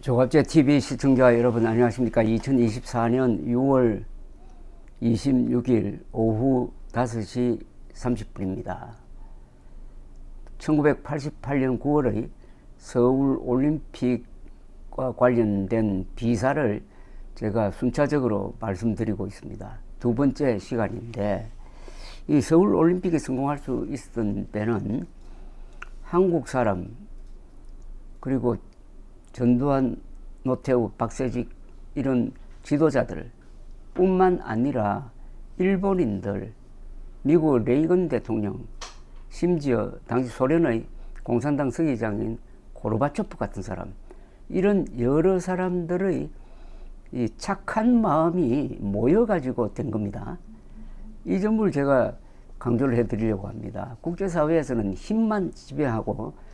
조갑제 TV 시청자 여러분 안녕하십니까. 2024년 6월 26일 오후 5시 30분입니다. 1988년 9월의 서울 올림픽과 관련된 비사를 제가 순차적으로 말씀드리고 있습니다. 두 번째 시간인데, 이 서울 올림픽에 성공할 수 있었던 때는 한국 사람, 그리고 전두환, 노태우, 박세직 이런 지도자들 뿐만 아니라 일본인들, 미국 레이건 대통령, 심지어 당시 소련의 공산당 서기장인 고르바초프 같은 사람, 이런 여러 사람들의 이 착한 마음이 모여가지고 된 겁니다. 이 점을 제가 강조를 해드리려고 합니다. 국제사회에서는 힘만 지배하고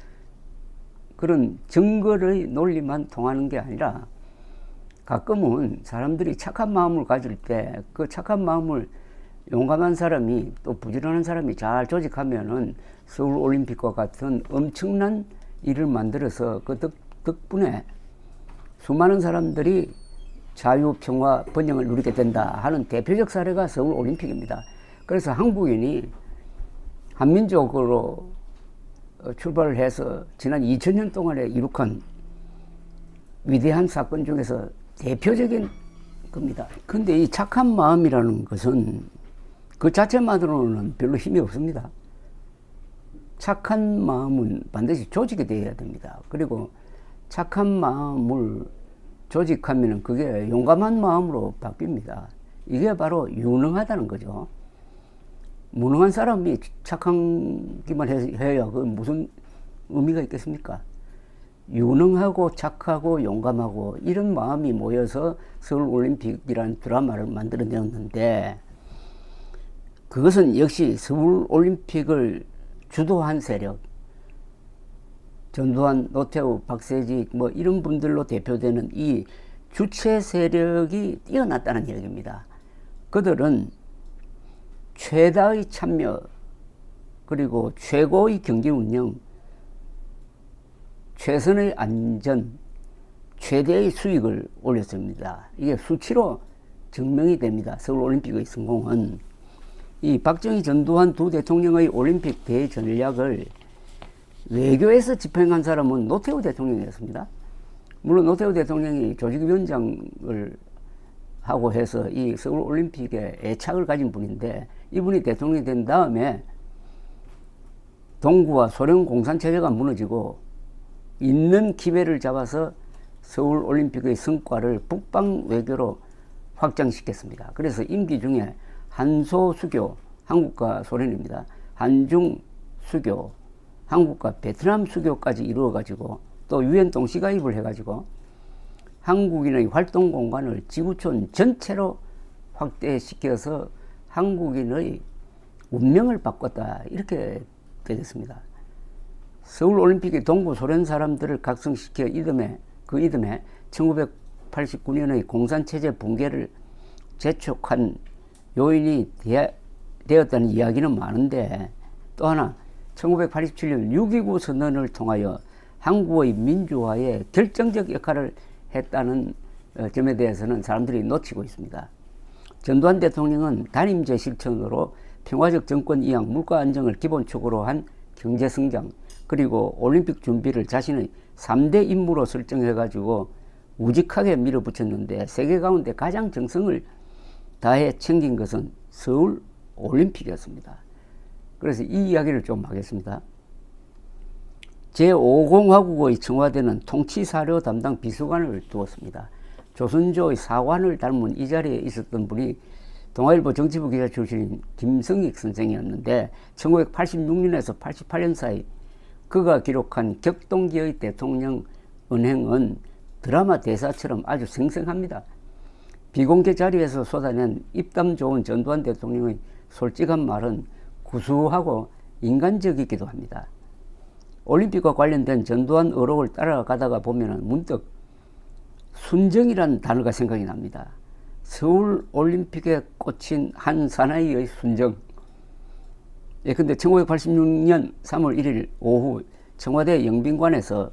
그런 정글의 논리만 통하는 게 아니라, 가끔은 사람들이 착한 마음을 가질 때 그 착한 마음을 용감한 사람이, 또 부지런한 사람이 잘 조직하면은 서울 올림픽과 같은 엄청난 일을 만들어서 그 덕분에 수많은 사람들이 자유, 평화, 번영을 누리게 된다 하는 대표적 사례가 서울 올림픽입니다. 그래서 한국인이 한민족으로 출발을 해서 지난 2000년 동안에 이룩한 위대한 사건 중에서 대표적인 겁니다. 근데 이 착한 마음이라는 것은 그 자체만으로는 별로 힘이 없습니다. 착한 마음은 반드시 조직이 되어야 됩니다. 그리고 착한 마음을 조직하면 그게 용감한 마음으로 바뀝니다. 이게 바로 유능하다는 거죠. 무능한 사람이 착하기만 해야 그 무슨 의미가 있겠습니까? 유능하고 착하고 용감하고 이런 마음이 모여서 서울 올림픽이라는 드라마를 만들어내었는데, 그것은 역시 서울 올림픽을 주도한 세력, 전두환, 노태우, 박세직 뭐 이런 분들로 대표되는 이 주체 세력이 뛰어났다는 얘기입니다. 그들은 최다의 참여, 그리고 최고의 경기 운영, 최선의 안전, 최대의 수익을 올렸습니다. 이게 수치로 증명이 됩니다. 서울 올림픽의 성공은. 이 박정희, 전두환 두 대통령의 올림픽 대전략을 외교에서 집행한 사람은 노태우 대통령이었습니다. 물론 노태우 대통령이 조직위원장을 하고 해서 이 서울 올림픽에 애착을 가진 분인데, 이분이 대통령이 된 다음에 동구와 소련 공산 체제가 무너지고 있는 기회를 잡아서 서울 올림픽의 성과를 북방 외교로 확장시켰습니다. 그래서 임기 중에 한소 수교, 한국과 소련입니다. 한중 수교, 한국과 베트남 수교까지 이루어가지고, 또 유엔 동시가입을 해가지고 한국인의 활동 공간을 지구촌 전체로 확대시켜서 한국인의 운명을 바꿨다, 이렇게 되겠습니다. 서울 올림픽이 동구 소련 사람들을 각성시켜 그 이듬해 1989년의 공산체제 붕괴를 재촉한 요인이 되었다는 이야기는 많은데, 또 하나 1987년 6.29 선언을 통하여 한국의 민주화에 결정적 역할을 했다는 점에 대해서는 사람들이 놓치고 있습니다. 전두환 대통령은 단임제 실천으로 평화적 정권 이양, 물가 안정을 기본축으로 한 경제 성장, 그리고 올림픽 준비를 자신의 3대 임무로 설정해가지고 우직하게 밀어붙였는데, 세계 가운데 가장 정성을 다해 챙긴 것은 서울 올림픽이었습니다. 그래서 이 이야기를 좀 하겠습니다. 제5공화국의 청와대는 통치사료 담당 비서관을 두었습니다. 조선조의 사관을 닮은 이 자리에 있었던 분이 동아일보 정치부 기자 출신인 김성익 선생이었는데, 1986년에서 88년 사이 그가 기록한 격동기의 대통령 은행은 드라마 대사처럼 아주 생생합니다. 비공개 자리에서 쏟아낸 입담 좋은 전두환 대통령의 솔직한 말은 구수하고 인간적이기도 합니다. 올림픽과 관련된 전두환 어록을 따라가다가 보면 문득 순정이라는 단어가 생각이 납니다. 서울 올림픽에 꽂힌 한 사나이의 순정. 근데 1986년 3월 1일 오후 청와대 영빈관에서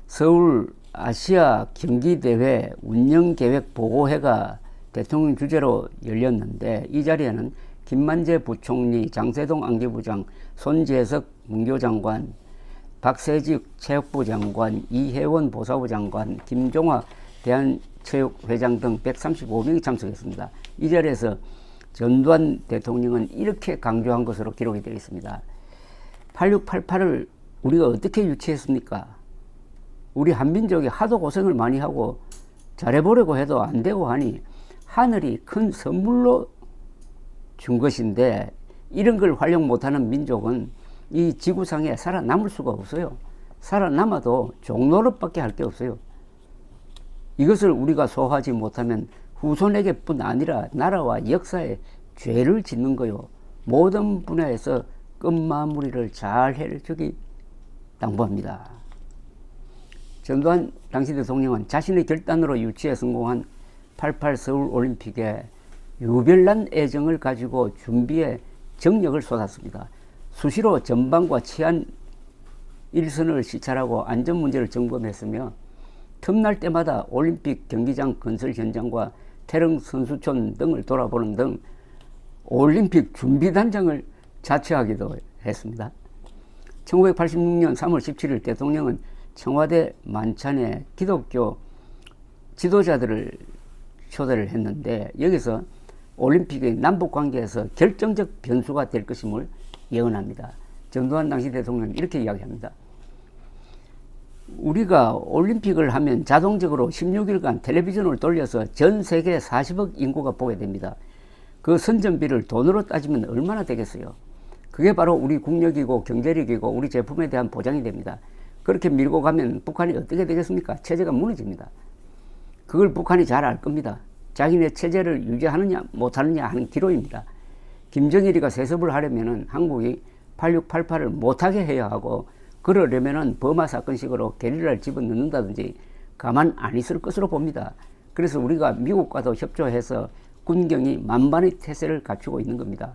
서울 아시아 경기대회 운영계획 보고회가 대통령 주재로 열렸는데, 이 자리에는 김만재 부총리, 장세동 안기부장, 손재석 문교장관, 박세직 체육부 장관, 이혜원 보사부 장관, 김종화 대한체육회장 등 135명이 참석했습니다. 이 자리에서 전두환 대통령은 이렇게 강조한 것으로 기록이 되어 있습니다. 8688을 우리가 어떻게 유치했습니까? 우리 한민족이 하도 고생을 많이 하고 잘해보려고 해도 안 되고 하니 하늘이 큰 선물로 준 것인데, 이런 걸 활용 못하는 민족은 이 지구상에 살아남을 수가 없어요. 살아남아도 종노릇밖에 할 게 없어요. 이것을 우리가 소화하지 못하면 후손에게 뿐 아니라 나라와 역사에 죄를 짓는 거요. 모든 분야에서 끝마무리를 잘 해주기 당부합니다. 전두환 당시 대통령은 자신의 결단으로 유치에 성공한 88 서울올림픽에 유별난 애정을 가지고 준비에 정력을 쏟았습니다. 수시로 전방과 치안 일선을 시찰하고 안전 문제를 점검했으며, 틈날 때마다 올림픽 경기장 건설 현장과 태릉 선수촌 등을 돌아보는 등 올림픽 준비단장을 자처하기도 했습니다. 1986년 3월 17일 대통령은 청와대 만찬에 기독교 지도자들을 초대를 했는데, 여기서 올림픽의 남북관계에서 결정적 변수가 될 것임을 예언합니다. 전두환 당시 대통령은 이렇게 이야기합니다. 우리가 올림픽을 하면 자동적으로 16일간 텔레비전을 돌려서 전 세계 40억 인구가 보게 됩니다. 그 선전비를 돈으로 따지면 얼마나 되겠어요? 그게 바로 우리 국력이고 경제력이고 우리 제품에 대한 보장이 됩니다. 그렇게 밀고 가면 북한이 어떻게 되겠습니까? 체제가 무너집니다. 그걸 북한이 잘 알 겁니다. 자기네 체제를 유지하느냐 못하느냐 하는 기로입니다. 김정일이가 세습을 하려면 한국이 8688을 못하게 해야 하고, 그러려면 버마 사건식으로 게릴라를 집어넣는다든지 가만 안 있을 것으로 봅니다. 그래서 우리가 미국과도 협조해서 군경이 만반의 태세를 갖추고 있는 겁니다.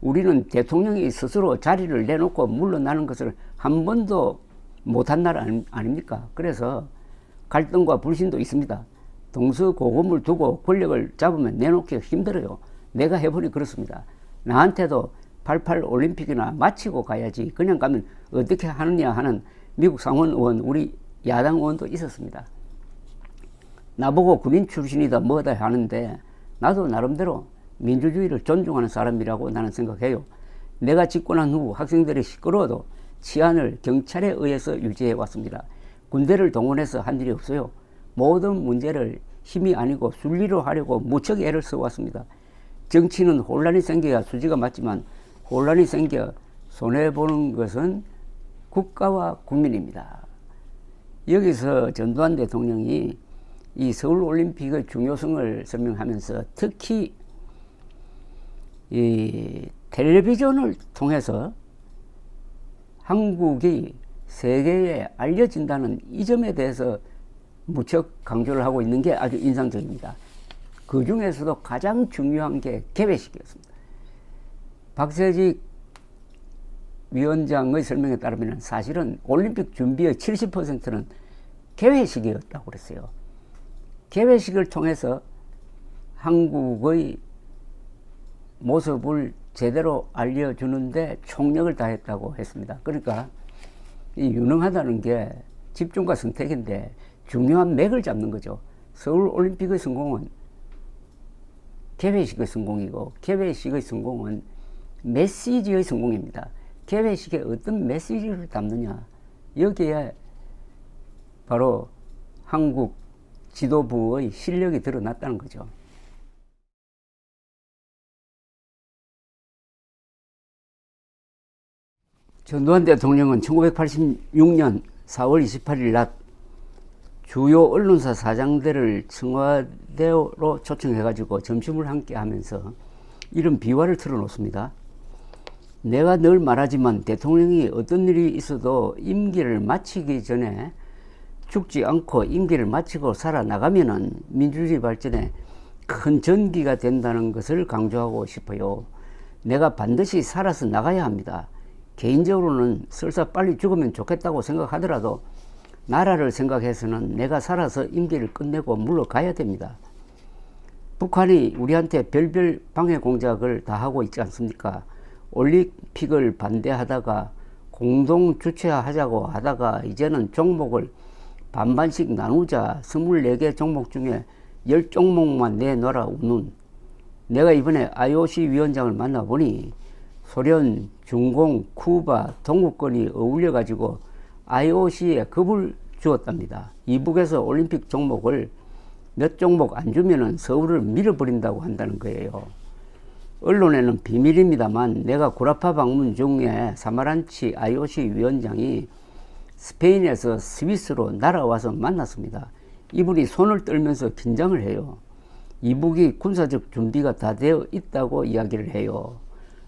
우리는 대통령이 스스로 자리를 내놓고 물러나는 것을 한 번도 못한 나라 아닙니까? 그래서 갈등과 불신도 있습니다. 동서고금을 두고 권력을 잡으면 내놓기 힘들어요. 내가 해보니 그렇습니다. 나한테도 88 올림픽이나 마치고 가야지 그냥 가면 어떻게 하느냐 하는 미국 상원 의원, 우리 야당 의원도 있었습니다. 나보고 군인 출신이다 뭐다 하는데, 나도 나름대로 민주주의를 존중하는 사람이라고 나는 생각해요. 내가 집권한 후 학생들이 시끄러워도 치안을 경찰에 의해서 유지해 왔습니다. 군대를 동원해서 한 일이 없어요. 모든 문제를 힘이 아니고 순리로 하려고 무척 애를 써왔습니다. 정치는 혼란이 생겨야 수지가 맞지만, 혼란이 생겨 손해보는 것은 국가와 국민입니다. 여기서 전두환 대통령이 이 서울올림픽의 중요성을 설명하면서 특히 이 텔레비전을 통해서 한국이 세계에 알려진다는 이 점에 대해서 무척 강조를 하고 있는 게 아주 인상적입니다. 그 중에서도 가장 중요한 게 개회식이었습니다. 박세직 위원장의 설명에 따르면 사실은 올림픽 준비의 70%는 개회식이었다고 그랬어요. 개회식을 통해서 한국의 모습을 제대로 알려주는데 총력을 다했다고 했습니다. 그러니까 이 유능하다는 게 집중과 선택인데 중요한 맥을 잡는 거죠. 서울올림픽의 성공은 개회식의 성공이고, 개회식의 성공은 메시지의 성공입니다. 개회식에 어떤 메시지를 담느냐, 여기에 바로 한국 지도부의 실력이 드러났다는 거죠. 전두환 대통령은 1986년 4월 28일 낮 주요 언론사 사장들을 청와대로 초청해가지고 점심을 함께 하면서 이런 비화를 틀어놓습니다. 내가 늘 말하지만 대통령이 어떤 일이 있어도 임기를 마치기 전에 죽지 않고 임기를 마치고 살아나가면은 민주주의 발전에 큰 전기가 된다는 것을 강조하고 싶어요. 내가 반드시 살아서 나가야 합니다. 개인적으로는 설사 빨리 죽으면 좋겠다고 생각하더라도 나라를 생각해서는 내가 살아서 임기를 끝내고 물러가야 됩니다. 북한이 우리한테 별별 방해 공작을 다 하고 있지 않습니까? 올림픽을 반대하다가 공동 주최하자고 하다가 이제는 종목을 반반씩 나누자 24개 종목 중에 10종목만 내놔라 우는. 내가 이번에 IOC 위원장을 만나보니 소련, 중공, 쿠바, 동구권이 어울려가지고 IOC에 겁을 주었답니다. 이북에서 올림픽 종목을 몇 종목 안 주면은 서울을 밀어버린다고 한다는 거예요. 언론에는 비밀입니다만 내가 구라파 방문 중에 사마란치 IOC 위원장이 스페인에서 스위스로 날아와서 만났습니다. 이분이 손을 떨면서 긴장을 해요. 이북이 군사적 준비가 다 되어 있다고 이야기를 해요.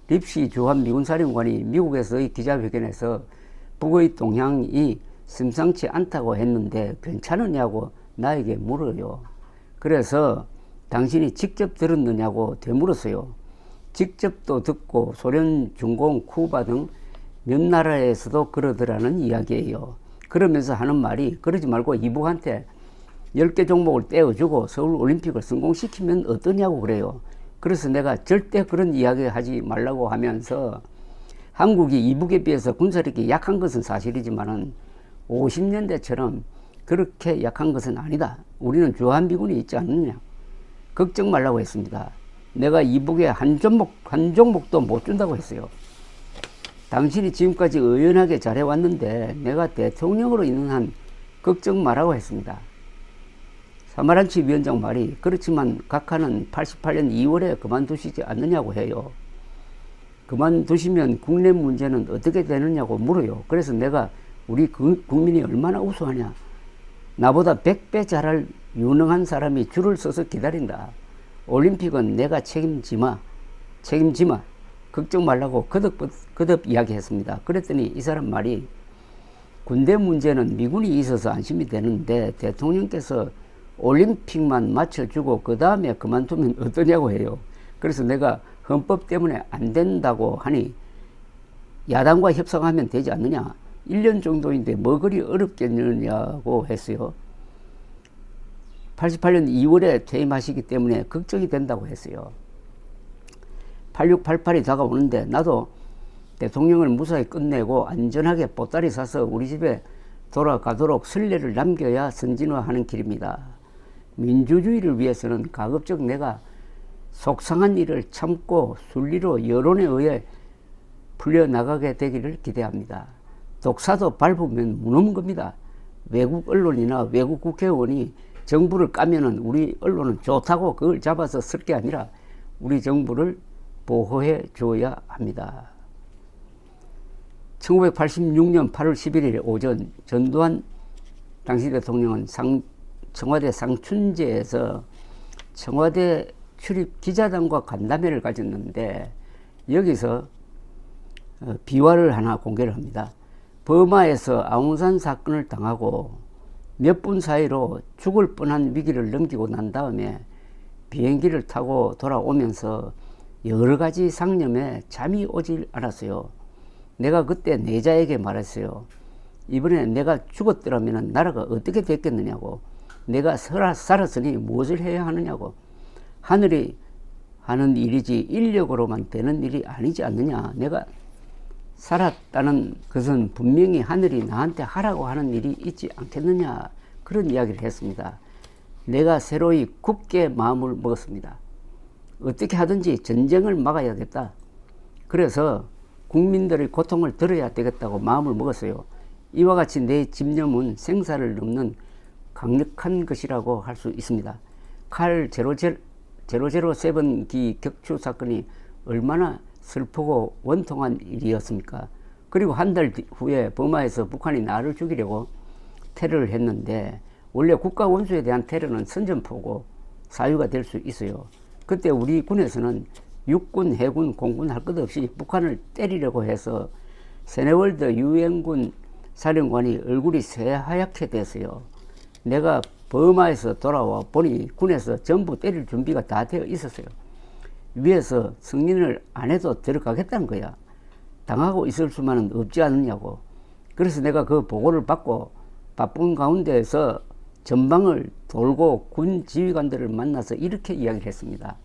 립시 주한 미군 사령관이 미국에서의 기자회견에서 북의 동향이 심상치 않다고 했는데 괜찮으냐고 나에게 물어요. 그래서 당신이 직접 들었느냐고 되물었어요. 직접도 듣고 소련, 중공, 쿠바 등 몇 나라에서도 그러더라는 이야기예요. 그러면서 하는 말이 그러지 말고 이북한테 10개 종목을 떼어주고 서울올림픽을 성공시키면 어떠냐고 그래요. 그래서 내가 절대 그런 이야기 하지 말라고 하면서 한국이 이북에 비해서 군사력이 약한 것은 사실이지만은 50년대처럼 그렇게 약한 것은 아니다. 우리는 주한미군이 있지 않느냐. 걱정 말라고 했습니다. 내가 이북에 한 종목도 못 준다고 했어요. 당신이 지금까지 의연하게 잘해왔는데 내가 대통령으로 있는 한 걱정 말라고 했습니다. 사마란치 위원장 말이 그렇지만 각하는 88년 2월에 그만두시지 않느냐고 해요. 그만두시면 국내 문제는 어떻게 되느냐고 물어요. 그래서 내가 우리 국민이 얼마나 우수하냐. 나보다 100배 잘할 유능한 사람이 줄을 서서 기다린다. 올림픽은 내가 책임지마. 걱정 말라고 거듭 이야기했습니다. 그랬더니 이 사람 말이 군대 문제는 미군이 있어서 안심이 되는데 대통령께서 올림픽만 맞춰주고 그 다음에 그만두면 어떠냐고 해요. 그래서 내가 헌법 때문에 안 된다고 하니 야당과 협상하면 되지 않느냐. 1년 정도인데 뭐 그리 어렵겠느냐고 했어요. 88년 2월에 퇴임하시기 때문에 걱정이 된다고 했어요. 8688이 다가오는데 나도 대통령을 무사히 끝내고 안전하게 보따리 사서 우리 집에 돌아가도록 선례를 남겨야 선진화하는 길입니다. 민주주의를 위해서는 가급적 내가 속상한 일을 참고 순리로 여론에 의해 풀려나가게 되기를 기대합니다. 독사도 밟으면 무너는 겁니다. 외국 언론이나 외국 국회의원이 정부를 까면은 우리 언론은 좋다고 그걸 잡아서 쓸 게 아니라 우리 정부를 보호해 줘야 합니다. 1986년 8월 11일 오전 전두환 당시 대통령은 청와대 상춘제에서 청와대 출입 기자단과 간담회를 가졌는데 여기서 비화를 하나 공개를 합니다. 버마에서 아웅산 사건을 당하고 몇 분 사이로 죽을 뻔한 위기를 넘기고 난 다음에 비행기를 타고 돌아오면서 여러 가지 상념에 잠이 오질 않았어요. 내가 그때 내자에게 말했어요. 이번에 내가 죽었더라면 나라가 어떻게 됐겠느냐고. 내가 살았으니 무엇을 해야 하느냐고. 하늘이 하는 일이지 인력으로만 되는 일이 아니지 않느냐. 내가 살았다는 것은 분명히 하늘이 나한테 하라고 하는 일이 있지 않겠느냐. 그런 이야기를 했습니다. 내가 새로이 굳게 마음을 먹었습니다. 어떻게 하든지 전쟁을 막아야겠다. 그래서 국민들의 고통을 들어야 되겠다고 마음을 먹었어요. 이와 같이 내 집념은 생사를 넘는 강력한 것이라고 할 수 있습니다. 칼 007기 격추 사건이 얼마나 슬프고 원통한 일이었습니까? 그리고 한 달 후에 버마에서 북한이 나를 죽이려고 테러를 했는데 원래 국가 원수에 대한 테러는 선전포고 사유가 될 수 있어요. 그때 우리 군에서는 육군, 해군, 공군 할 것 없이 북한을 때리려고 해서 세네월드 유엔군 사령관이 얼굴이 새하얗게 됐어요. 내가 버마에서 돌아와 보니 군에서 전부 때릴 준비가 다 되어 있었어요. 위에서 승인을 안 해도 들어가겠다는 거야. 당하고 있을 수만은 없지 않느냐고. 그래서 내가 그 보고를 받고 바쁜 가운데에서 전방을 돌고 군 지휘관들을 만나서 이렇게 이야기를 했습니다.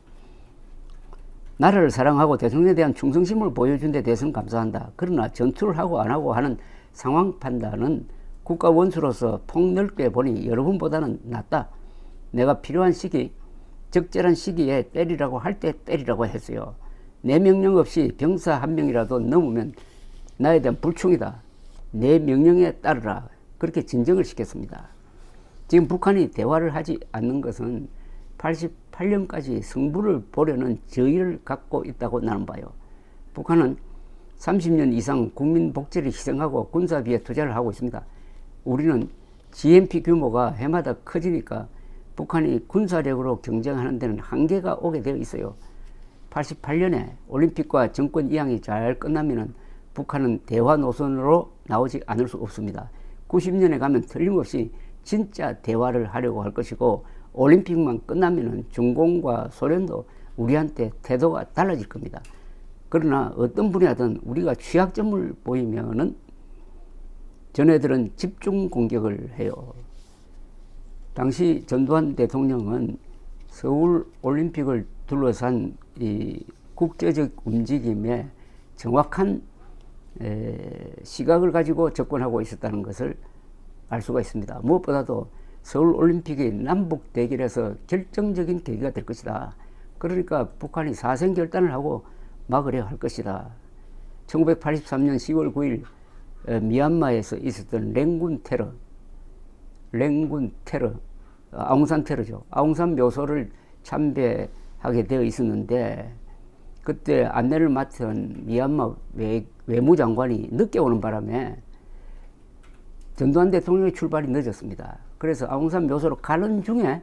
나라를 사랑하고 대통령에 대한 충성심을 보여준 데 대해서는 감사한다. 그러나 전투를 하고 안 하고 하는 상황 판단은 국가 원수로서 폭넓게 보니 여러분보다는 낫다. 내가 필요한 시기, 적절한 시기에 때리라고 할 때 때리라고 했어요. 내 명령 없이 병사 한 명이라도 넘으면 나에 대한 불충이다. 내 명령에 따르라. 그렇게 진정을 시켰습니다. 지금 북한이 대화를 하지 않는 것은 88년까지 승부를 보려는 저의를 갖고 있다고 나는 봐요. 북한은 30년 이상 국민 복지를 희생하고 군사비에 투자를 하고 있습니다. 우리는 GNP 규모가 해마다 커지니까 북한이 군사력으로 경쟁하는 데는 한계가 오게 되어 있어요. 88년에 올림픽과 정권 이양이 잘 끝나면은 북한은 대화 노선으로 나오지 않을 수 없습니다. 90년에 가면 틀림없이 진짜 대화를 하려고 할 것이고, 올림픽만 끝나면은 중공과 소련도 우리한테 태도가 달라질 겁니다. 그러나 어떤 분야든 우리가 취약점을 보이면은 전애들은 집중 공격을 해요. 당시 전두환 대통령은 서울 올림픽을 둘러싼 이 국제적 움직임에 정확한 시각을 가지고 접근하고 있었다는 것을 알 수가 있습니다. 무엇보다도 서울 올림픽이 남북 대결에서 결정적인 계기가 될 것이다. 그러니까 북한이 사생결단을 하고 막으려 할 것이다. 1983년 10월 9일 미얀마에서 있었던 랭군 테러, 아웅산 테러죠. 아웅산 묘소를 참배하게 되어 있었는데, 그때 안내를 맡은 미얀마 외무장관이 늦게 오는 바람에 전두환 대통령의 출발이 늦었습니다. 그래서 아웅산 묘소로 가는 중에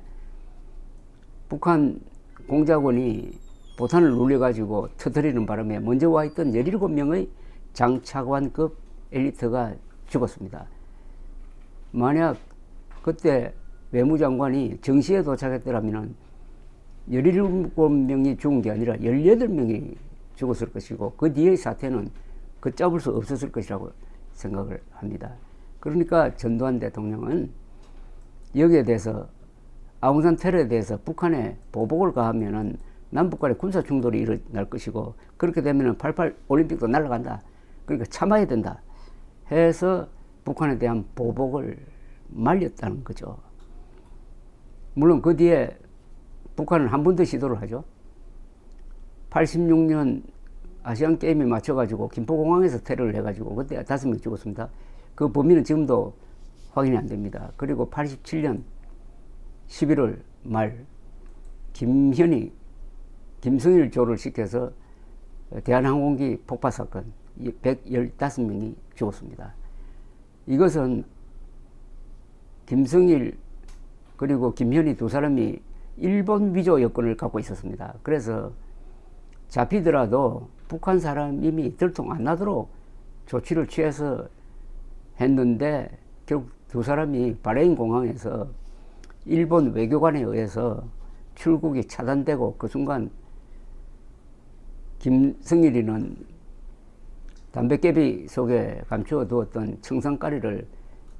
북한 공작원이 보탄을 눌려가지고 터뜨리는 바람에 먼저 와 있던 17명의 장차관급 엘리트가 죽었습니다. 만약 그때 외무장관이 정시에 도착했더라면 17명이 죽은 게 아니라 18명이 죽었을 것이고, 그 뒤의 사태는 걷잡을 수 없었을 것이라고 생각을 합니다. 그러니까 전두환 대통령은 여기에 대해서, 아웅산 테러에 대해서 북한에 보복을 가하면은 남북 간의 군사 충돌이 일어날 것이고, 그렇게 되면은 88 올림픽도 날아간다. 그러니까 참아야 된다 해서 북한에 대한 보복을 말렸다는 거죠. 물론 그 뒤에 북한은 한 번 더 시도를 하죠. 86년 아시안 게임에 맞춰가지고 김포공항에서 테러를 해가지고 그때 5명 죽었습니다. 그 범인은 지금도 확인이 안 됩니다. 그리고 87년 11월 말 김성일 조를 시켜서 대한항공기 폭파 사건 115명이 죽었습니다. 이것은 김성일 그리고 김현희 두 사람이 일본 위조 여권을 갖고 있었습니다. 그래서 잡히더라도 북한 사람임이 들통 안 나도록 조치를 취해서 했는데, 결국 두 사람이 바레인 공항에서 일본 외교관에 의해서 출국이 차단되고, 그 순간 김성일이는 담뱃개비 속에 감추어 두었던 청산가리를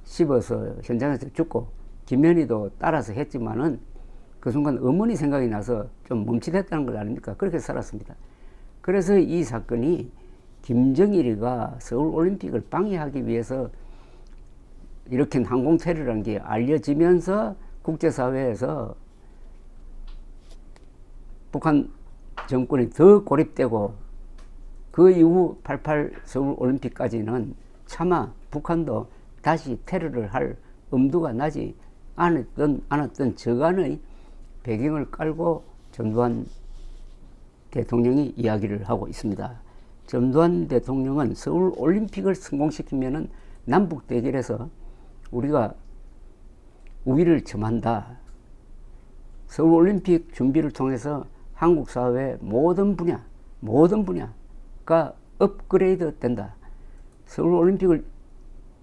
씹어서 현장에서 죽고, 김현희도 따라서 했지만은 그 순간 어머니 생각이 나서 좀 멈칫했다는 걸 아닙니까? 그렇게 살았습니다. 그래서 이 사건이 김정일이가 서울 올림픽을 방해하기 위해서 일으킨 항공 테러라는 게 알려지면서 국제사회에서 북한 정권이 더 고립되고, 그 이후 88 서울 올림픽까지는 차마 북한도 다시 테러를 할 엄두가 나지 않았던 저간의 배경을 깔고 전두환 대통령이 이야기를 하고 있습니다. 전두환 대통령은 서울 올림픽을 성공시키면은 남북 대결에서 우리가 우위를 점한다. 서울 올림픽 준비를 통해서 한국 사회의 모든 분야가 업그레이드 된다. 서울 올림픽을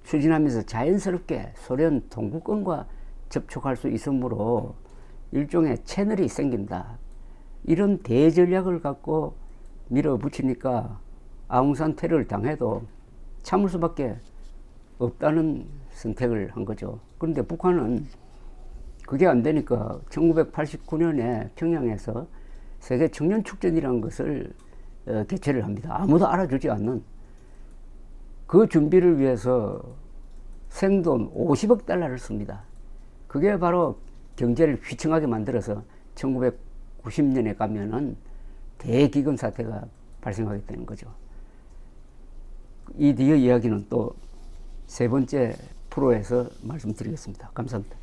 추진하면서 자연스럽게 소련 동구권과 접촉할 수 있으므로 일종의 채널이 생긴다. 이런 대전략을 갖고 밀어붙이니까 아웅산 테러를 당해도 참을 수밖에 없다는 선택을 한 거죠. 그런데 북한은 그게 안 되니까 1989년에 평양에서 세계 청년축전이라는 것을 개최를 합니다. 아무도 알아주지 않는. 그 준비를 위해서 생돈 50억 달러를 씁니다. 그게 바로 경제를 휘청하게 만들어서 1990년에 가면은 대기금 사태가 발생하게 되는 거죠. 이 뒤의 이야기는 또 세 번째 프로에서 말씀드리겠습니다. 감사합니다.